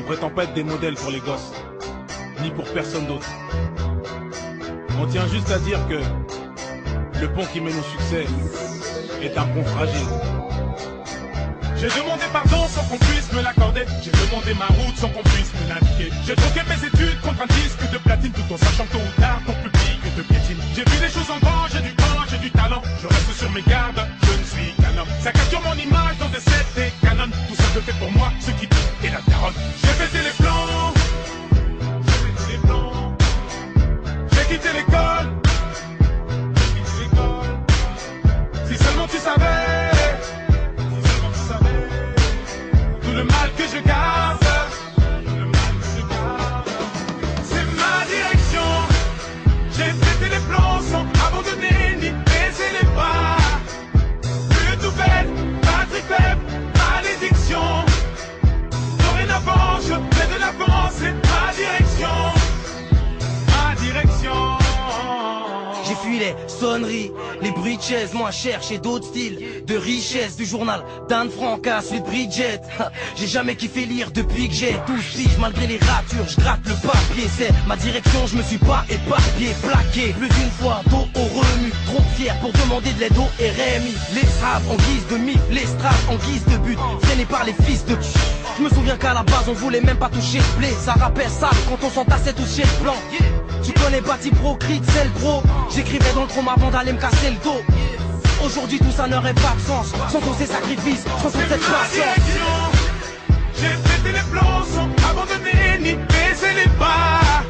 prétend pas être des modèles pour les gosses, ni pour personne d'autre. On tient juste à dire que le pont qui mène au succès est un pont fragile. J'ai demandé pardon sans qu'on puisse me l'accorder. J'ai demandé ma route sans qu'on puisse me l'indiquer. J'ai troqué mes études contre un disque de platine, tout en sachant tôt ou tard ton public te piétine. J'ai vu les choses en grand, j'ai du temps, j'ai du talent. Je reste sur mes gardes, je ne suis qu'un homme. Ça capture mon image dans des sets et canons. Tout ça je fais pour moi, ce qui dit est la daronne. J'ai pété les plans, j'ai pété les plans. J'ai quitté l'école, j'ai quitté l'école. Si seulement tu savais. Le mal que je garde, le mal que je garde, c'est ma direction. J'ai pété les plans sans abandonner ni baisser les bras. Plus de nouvelles, batterie faible, malédiction. Dorénavant, je fais de l'avance, c'est ma direction. Ma direction. J'ai fui les sonneries, les bruits de chaises, moi chercher d'autres styles de richesse, du journal d'Anne Frank à celui de Bridget. J'ai jamais kiffé lire depuis que j'ai 12 piges, malgré les ratures, je gratte le papier. C'est ma direction, je me suis pas éparpillé, plaqué plus d'une fois, dos au remue. Trop fier pour demander de l'aide au RMI. Les straves en guise de mythe, les straves en guise de but, freinés par les fils de... Je me souviens qu'à la base on voulait même pas toucher le blé. Ça rappelle ça quand on s'entassait tous chez le blanc. Tu connais Bati Pro, Creed, c'est le gros. J'écrivais dans le chrome avant d'aller me casser le dos. Aujourd'hui tout ça n'aurait pas de sens sans tous ces sacrifices, sans toute cette patience. J'ai pété les plombs sans abandonner ni baisser les bras.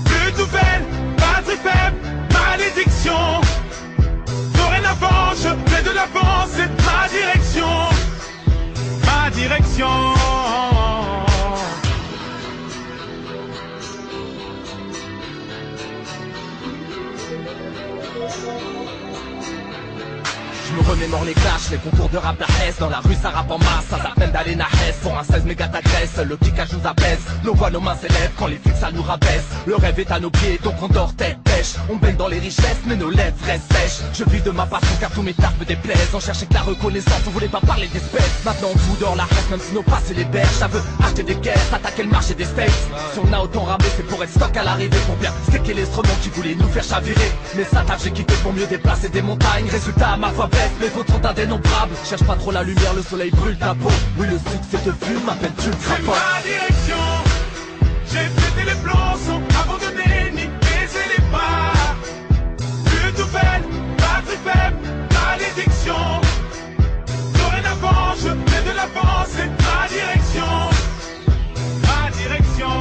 Plus de nouvelles, batterie faible, malédiction. Dorénavant je fais de l'avance, c'est ma direction. Ma direction. Je me remémore les clashs, les concours de rap la Hesse. Dans la rue ça rappe en masse, ça s'appelle d'aller na Hesse. Pour un 16 méga t'agresse, le kickage nous abaisse. Nos voix, nos mains s'élèvent quand les flics ça nous rabaisse. Le rêve est à nos pieds, donc on dort tête pêche. On baigne dans les richesses, mais nos lèvres restent sèches. Je vis de ma passion car tous mes tarpes me déplaisent. On cherchait que la reconnaissance, on voulait pas parler d'espèces. Maintenant on fout dehors la reste, même si nos passes les berges. Ça veut acheter des caisses, attaquer le marché des steaks. Si on a autant ramé, c'est pour être stock à l'arrivée. Pour bien stecker l'instrument qui voulait nous faire chavirer. Mais ça tape, j'ai quitté pour mieux déplacer des montagnes. Résultat, ma foi baisse, mes vôtres sont indénombrables. Cherche pas trop la lumière, le soleil brûle ta peau. Oui, le succès te fume, à peine tu le C'est ma direction. J'ai pété les plombs sans abandonner ni baisser les bras. Plus de nouvelles, batterie faible, malédiction. Dorénavant, je fais de l'avance, c'est ma direction. Ma direction.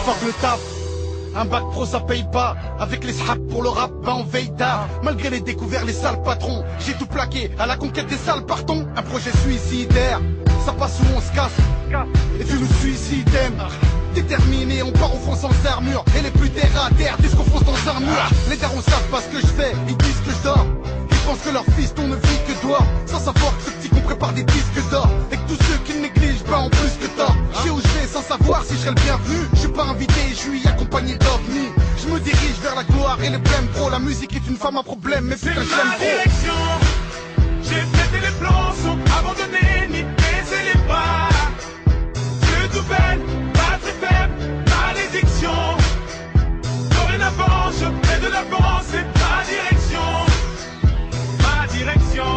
Fuck le taf. Un bac pro ça paye pas. Avec les sraps pour le rap, bah on veille tard. Malgré les découvertes, les sales patrons, j'ai tout plaqué à la conquête des sales partons. Un projet suicidaire, ça passe où on se casse. Et tu nous suicides. Déterminé, on part au fond sans armure. Et les plus terre à terre disent qu'on fonce dans un mur. Les darons savent pas ce que je fais, ils disent que je dors. Ils pensent que leur fils on ne vit que dehors. Sans savoir que ce petit qu'on prépare des disques d'or. Et que tous ceux qui négligent, bah en plus que tort. Je sais où je vais sans savoir si je serai le bienvenu. Je suis pas invité, je suis accompagné d'ovnis. Je me dirige vers la gloire et les blèmes pro. La musique est une femme à problème, mais putain je l'aime ma trop. direction. J'ai pété les plombs sans abandonner ni baisser les bras. Plus de nouvelles, batterie faible, malédiction. Dorénavant, je fais de l'avance, c'est ma direction. Ma direction.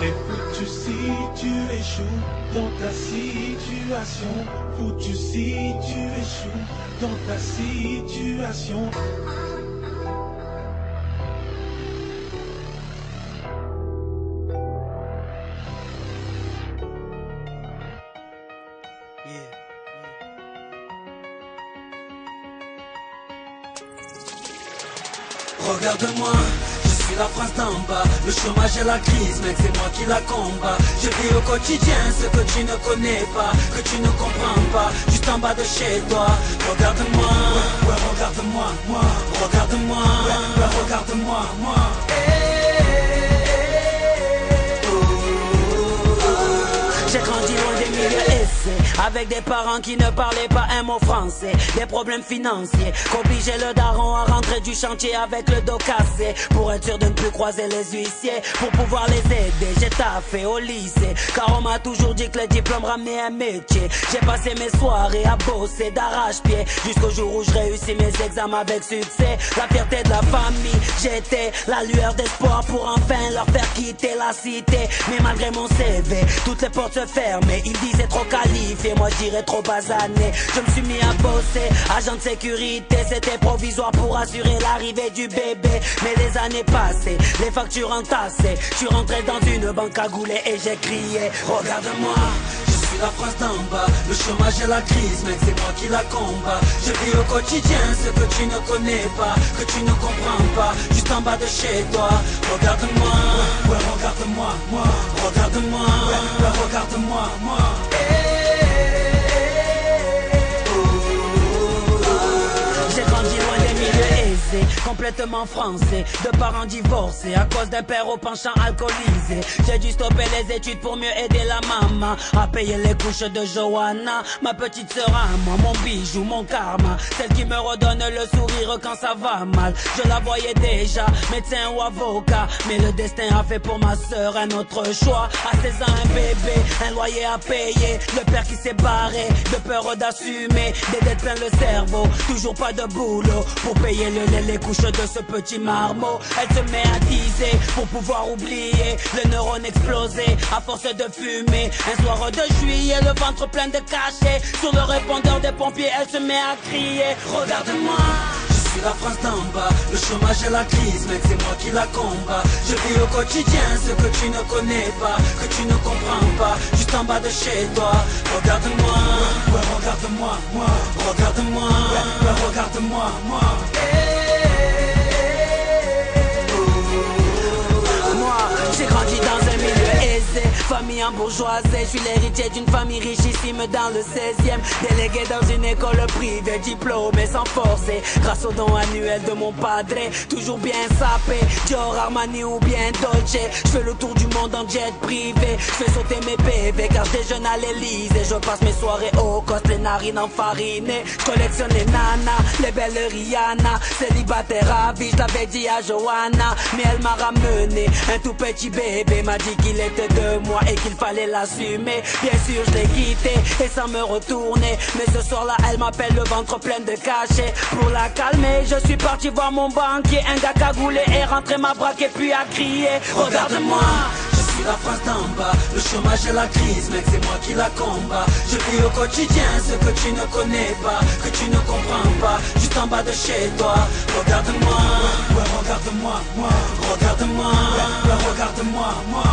Et foutu si tu échoues dans ta situation. Foutu si tu échoues dans ta situation. Regarde-moi, je suis la France d'en bas. Le chômage et la crise, mec, c'est moi qui la combat. Je vis au quotidien ce que tu ne connais pas, que tu ne comprends pas, juste en bas de chez toi. Regarde-moi, ouais, regarde-moi, moi. Regarde-moi, ouais, regarde-moi, moi. J'ai grandi loin des milieux aisés, avec des parents qui ne parlaient pas un mot français. Des problèmes financiers, qu'obligeaient le daron à rentrer rentrer du chantier avec le dos cassé, pour être sûr de ne plus croiser les huissiers, pour pouvoir les aider. J'ai taffé au lycée, car on m'a toujours dit que le diplôme ramenait un métier. J'ai passé mes soirées à bosser d'arrache-pied, jusqu'au jour où je réussis mes examens avec succès. La fierté de la famille, j'étais la lueur d'espoir pour enfin leur faire quitter la cité. Mais malgré mon CV, toutes les portes se fermaient. Ils disaient trop qualifié, moi je dirais trop basané. Je me suis mis à bosser, agent de sécurité. C'était provisoire pour assurer l'arrivée du bébé. Mais les années passées, les factures entassées, je suis rentré dans une banque à goulet et j'ai crié: regarde-moi, je suis la France d'en bas. Le chômage et la crise, mec, c'est moi qui la combat. Je vis au quotidien ce que tu ne connais pas, que tu ne comprends pas, juste en bas de chez toi. Regarde-moi, ouais, regarde-moi, moi, regarde-moi, ouais, regarde-moi, moi. J'ai grandi loin des milieux aisés, complètement français, de parents divorcés à cause d'un père au penchant alcoolisé. J'ai dû stopper les études pour mieux aider la maman à payer les couches de Johanna, ma petite sœur à moi, mon bijou, mon karma, celle qui me redonne le sourire quand ça va mal. Je la voyais déjà, médecin ou avocat, mais le destin a fait pour ma sœur un autre choix. À 16 ans un bébé, un loyer à payer, le père qui s'est barré, de peur d'assumer, des dettes plein le cerveau, toujours pas de boulot pour payer le lait, les couches de ce petit marmot. Elle se met à teaser pour pouvoir oublier, le neurone explosé à force de fumer. Un soir de juillet, le ventre plein de cachets, sur le répondeur des pompiers, elle se met à crier: regarde-moi, je suis la France d'en bas. Le chômage et la crise, mec, c'est moi qui la combat. Je vis au quotidien ce que tu ne connais pas, que tu ne comprends pas, juste en bas de chez toi. Regarde-moi, ouais, regarde-moi, moi, regarde-moi, ouais, regarde-moi, moi. J'ai grandi dans un milieu aisé, famille en bourgeoisie. Je suis l'héritier d'une famille richissime dans le 16e, délégué dans une école privée, diplômé sans forcer, grâce aux dons annuels de mon padre. Toujours bien sapé, Dior, Armani ou bien Dolce. Je fais le tour du monde en jet privé, je fais sauter mes PV car je déjeune à l'Elysée. Je passe mes soirées au coste, les narines enfarinées. Je collectionne les nanas, les belles Rihanna, célibataire ravi, je l'avais dit à Johanna, mais elle m'a ramené un tout petit bébé, m'a dit qu'il était de moi et qu'il fallait l'assumer. Bien sûr je l'ai quitté et sans me retourner, mais ce soir-là elle m'appelle le ventre plein de cachets. Pour la calmer je suis parti voir mon banquier, un gars cagoulé est rentré m'a braqué puis a crié: regarde-moi, je suis la France d'en bas. Le chômage et la crise, mec, c'est moi qui la combat. Je vis au quotidien ce que tu ne connais pas, que tu ne comprends pas, juste en bas de chez toi. Regarde-moi, ouais, regarde-moi, moi, regarde-moi, ouais, regarde-moi, moi.